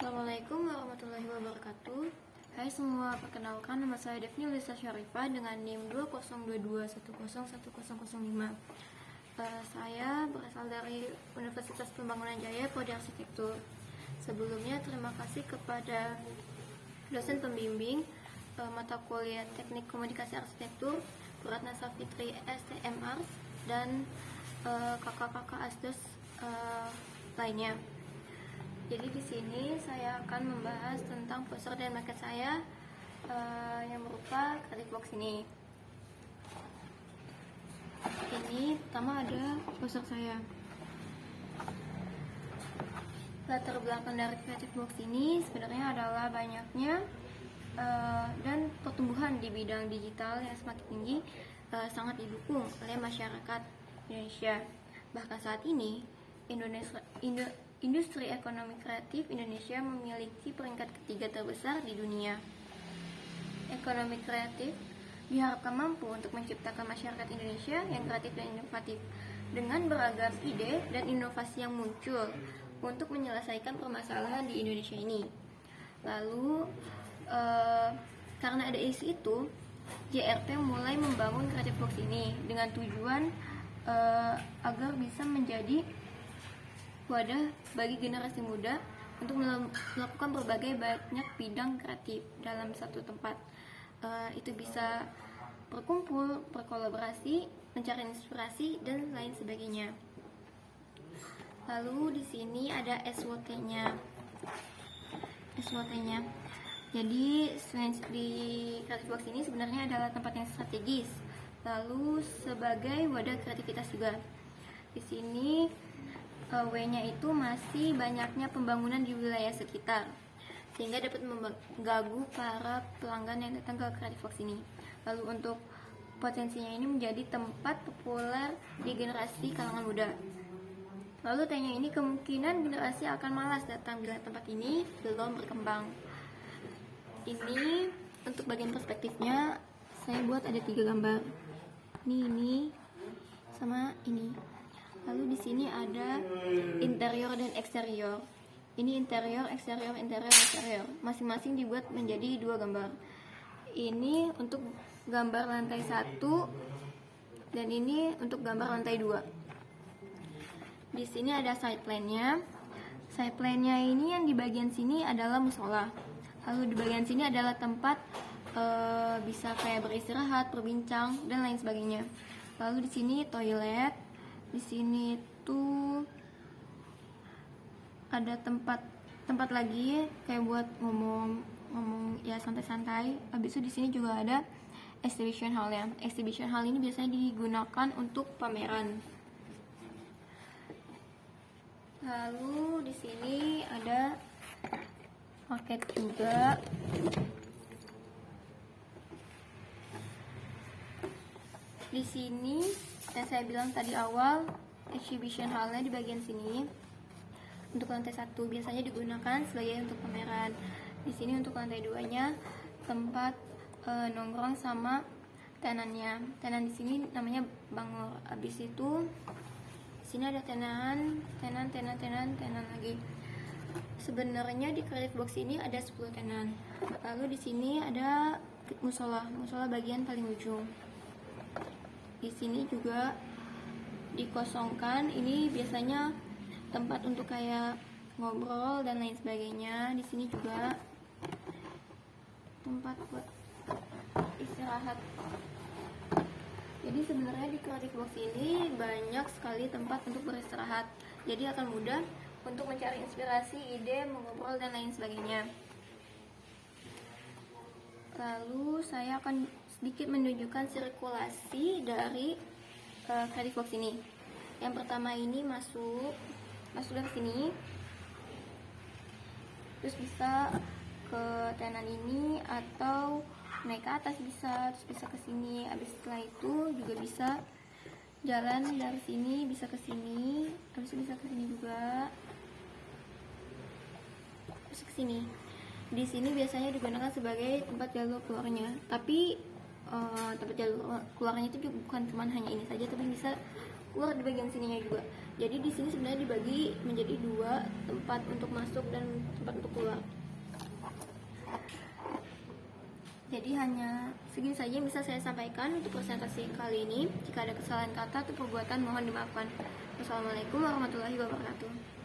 Assalamualaikum warahmatullahi wabarakatuh. Hai semua, perkenalkan nama saya Devni Lisa Syarifah dengan NIM 2022101005. Saya berasal dari Universitas Pembangunan Jaya, Prodi Arsitektur. Sebelumnya terima kasih kepada dosen pembimbing mata kuliah Teknik Komunikasi Arsitektur Ratna Safitri STM Ars dan kakak-kakak asdos lainnya. Jadi di sini saya akan membahas tentang poster dan maket saya yang berupa Creative Box ini. Ini pertama ada poster saya. Latar belakang dari Creative Box ini sebenarnya adalah banyaknya dan pertumbuhan di bidang digital yang semakin tinggi sangat didukung oleh masyarakat Indonesia. Bahkan saat ini Industri ekonomi kreatif Indonesia memiliki peringkat ketiga terbesar di dunia. Ekonomi kreatif diharapkan mampu untuk menciptakan masyarakat Indonesia yang kreatif dan inovatif dengan beragam ide dan inovasi yang muncul untuk menyelesaikan permasalahan di Indonesia ini. Lalu, karena ada isu itu, JRP mulai membangun Creative Box ini dengan tujuan agar bisa menjadi wadah bagi generasi muda untuk melakukan berbagai banyak bidang kreatif dalam satu tempat. Itu bisa berkumpul, berkolaborasi, mencari inspirasi dan lain sebagainya. Lalu di sini ada SWOT-nya. Jadi di Creative Box ini sebenarnya adalah tempat yang strategis. Lalu sebagai wadah kreativitas juga. Di sini W-nya itu masih banyaknya pembangunan di wilayah sekitar sehingga dapat mengganggu para pelanggan yang datang ke Creative Box ini. Lalu untuk potensinya ini menjadi tempat populer di generasi kalangan muda. Lalu T-nya ini kemungkinan generasi akan malas datang bila tempat ini belum berkembang. Ini untuk bagian perspektifnya saya buat ada 3 gambar. Ini sama ini. Lalu di sini ada interior dan eksterior. Ini interior, eksterior. Masing-masing dibuat menjadi 2 gambar. Ini untuk gambar lantai 1 dan ini untuk gambar lantai 2. Di sini ada side plan-nya. Side plan-nya ini yang di bagian sini adalah musola. Lalu di bagian sini adalah tempat bisa kayak beristirahat, berbincang dan lain sebagainya. Lalu di sini toilet. Di sini tuh ada tempat lagi kayak buat ngomong ya santai-santai. Habis itu di sini juga ada exhibition hall ya. Exhibition hall ini biasanya digunakan untuk pameran. Lalu di sini ada market juga. Di sini yang saya bilang tadi awal, exhibition hall-nya di bagian sini. Untuk lantai 1 biasanya digunakan sebagai untuk pameran. Di sini untuk lantai 2-nya tempat nongkrong sama tenannya. Tenan di sini namanya bangor. Habis itu di sini ada tenan lagi. Sebenarnya di Creative Box ini ada 10 tenan. Lalu di sini ada musola bagian paling ujung. Di sini juga dikosongkan, ini biasanya tempat untuk kayak ngobrol dan lain sebagainya. Di sini juga tempat buat istirahat. Jadi sebenarnya di Creative Box ini banyak sekali tempat untuk beristirahat. Jadi akan mudah untuk mencari inspirasi, ide, mengobrol dan lain sebagainya. Lalu saya akan sedikit menunjukkan sirkulasi dari Creative Box ini. Yang pertama ini masuk dari sini, terus bisa ke tenan ini atau naik ke atas bisa, terus bisa ke sini. Habis setelah itu juga bisa jalan dari sini bisa ke sini, habis itu bisa ke sini juga, terus ke sini. Di sini biasanya digunakan sebagai tempat jalur keluarnya, tapi tempat jalur keluarnya itu bukan cuma hanya ini saja, tapi bisa keluar di bagian sininya juga. Jadi di sini sebenarnya dibagi menjadi dua, tempat untuk masuk dan tempat untuk keluar. Jadi hanya segini saja yang bisa saya sampaikan untuk presentasi kali ini. Jika ada kesalahan kata atau perbuatan mohon dimaafkan. Wassalamualaikum warahmatullahi wabarakatuh.